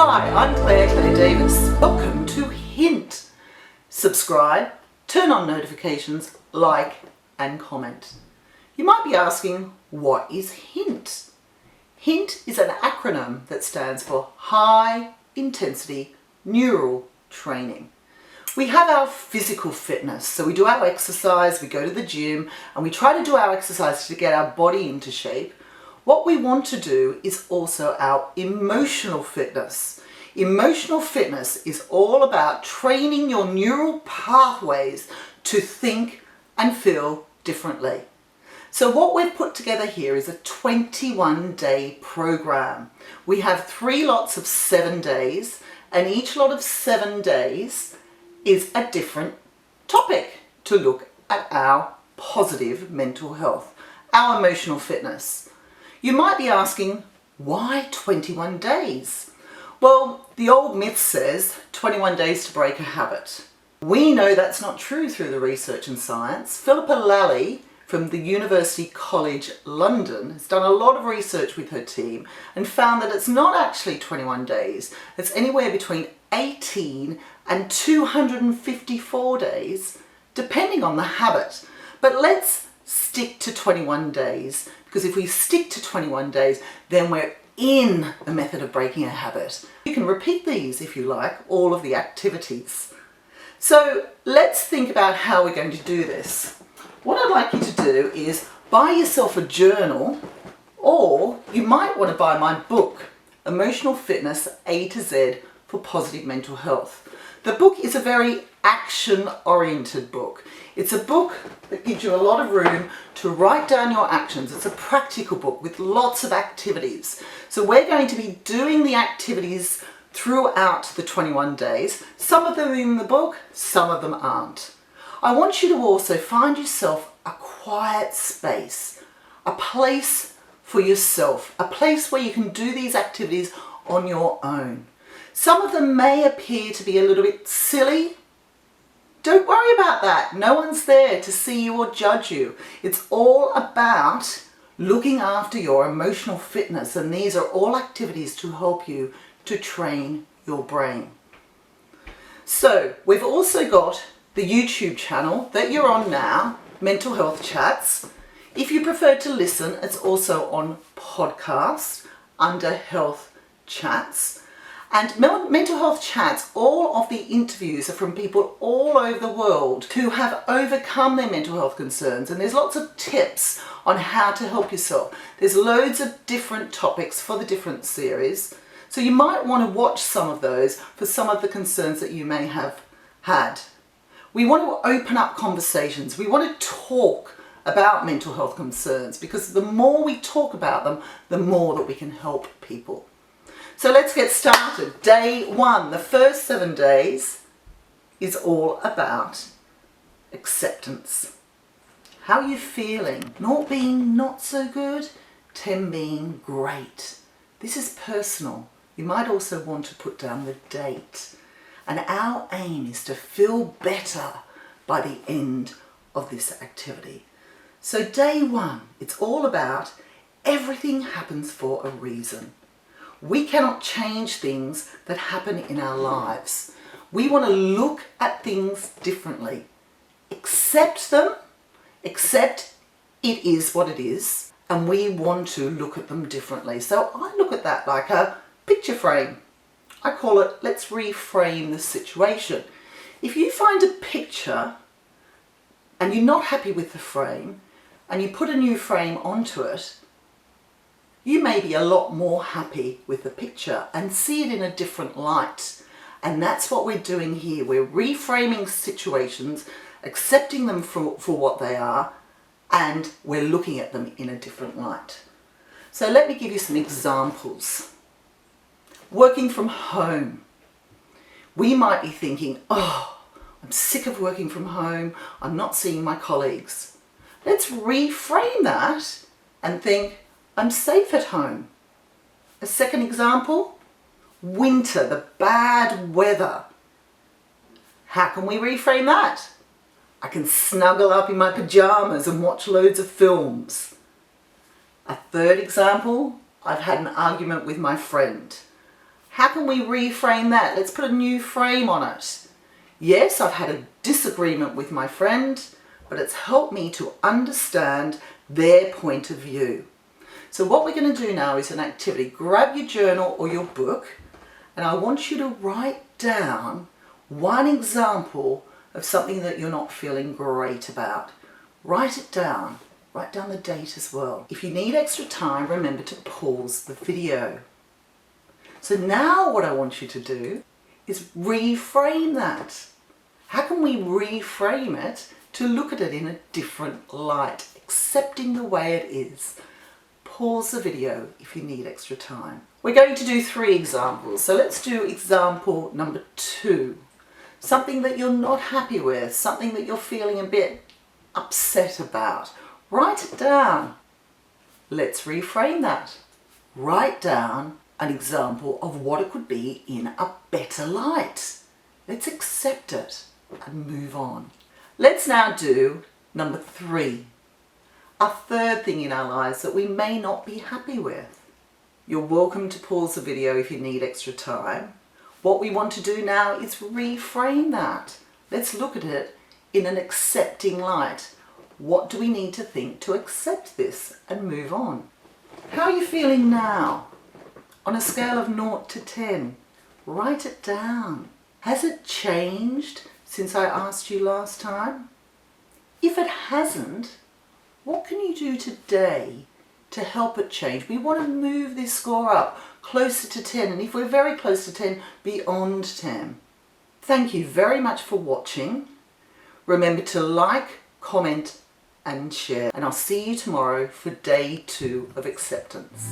Hi, I'm Claire Davis. Welcome to Hint. Subscribe, turn on notifications, like and comment. You might be asking, what is Hint? Hint is an acronym that stands for High Intensity Neural Training. We have our physical fitness, so we do our exercise, we go to the gym and we try to do our exercise to get our body into shape. What we want to do is also our emotional fitness. Emotional fitness is all about training your neural pathways to think and feel differently. So what we've put together here is a 21-day program. We have 3 lots of 7 days, and each lot of 7 days is a different topic to look at our positive mental health, our emotional fitness. You might be asking, why 21 days? Well, the old myth says 21 days to break a habit. We know that's not true through the research and science. Philippa Lally from the University College London has done a lot of research with her team and found that it's not actually 21 days. It's anywhere between 18 and 254 days, depending on the habit. But let's stick to 21 days, because if we stick to 21 days, then we're in a method of breaking a habit. You can repeat these if you like, all of the activities. So let's think about how we're going to do this. What I'd like you to do is buy yourself a journal, or you might want to buy my book, Emotional Fitness A to Z for Positive Mental Health. The book is a very action-oriented book. It's a book that gives you a lot of room to write down your actions. It's a practical book with lots of activities. So we're going to be doing the activities throughout the 21 days. Some of them are in the book, some of them aren't. I want you to also find yourself a quiet space, a place for yourself, a place where you can do these activities on your own. Some of them may appear to be a little bit silly. Don't worry about that. No one's there to see you or judge you. It's all about looking after your emotional fitness, and these are all activities to help you to train your brain. So we've also got the YouTube channel that you're on now, Mental Health Chats. If you prefer to listen, it's also on podcast under Health Chats. And Mental Health Chats, all of the interviews are from people all over the world who have overcome their mental health concerns. And there's lots of tips on how to help yourself. There's loads of different topics for the different series. So you might want to watch some of those for some of the concerns that you may have had. We want to open up conversations. We want to talk about mental health concerns, because the more we talk about them, the more that we can help people. So let's get started. Day 1, the first 7 days, is all about acceptance. How are you feeling? 0 being not so good, 10 being great. This is personal. You might also want to put down the date. And our aim is to feel better by the end of this activity. So day 1, it's all about everything happens for a reason. We cannot change things that happen in our lives. We want to look at things differently. Accept them, accept it is what it is, and we want to look at them differently. So I look at that like a picture frame. I call it, let's reframe the situation. If you find a picture and you're not happy with the frame, and you put a new frame onto it, you may be a lot more happy with the picture and see it in a different light. And that's what we're doing here. We're reframing situations, accepting them for what they are, and we're looking at them in a different light. So let me give you some examples. Working from home. We might be thinking, oh, I'm sick of working from home. I'm not seeing my colleagues. Let's reframe that and think, I'm safe at home. A second example, winter, the bad weather. How can we reframe that? I can snuggle up in my pajamas and watch loads of films. A third example, I've had an argument with my friend. How can we reframe that? Let's put a new frame on it. Yes, I've had a disagreement with my friend, but it's helped me to understand their point of view. So what we're going to do now is an activity. Grab your journal or your book, and I want you to write down one example of something that you're not feeling great about. Write it down. Write down the date as well. If you need extra time, remember to pause the video. So now what I want you to do is reframe that. How can we reframe it to look at it in a different light, accepting the way it is? Pause the video if you need extra time. We're going to do 3 examples. So let's do example number 2. Something that you're not happy with, something that you're feeling a bit upset about. Write it down. Let's reframe that. Write down an example of what it could be in a better light. Let's accept it and move on. Let's now do number 3. A third thing in our lives that we may not be happy with. You're welcome to pause the video if you need extra time. What we want to do now is reframe that. Let's look at it in an accepting light. What do we need to think to accept this and move on? How are you feeling now? On a scale of 0 to 10, write it down. Has it changed since I asked you last time? If it hasn't, what can you do today to help it change? We want to move this score up closer to 10, and if we're very close to 10, beyond 10. Thank you very much for watching. Remember to like, comment and share, and I'll see you tomorrow for day 2 of acceptance.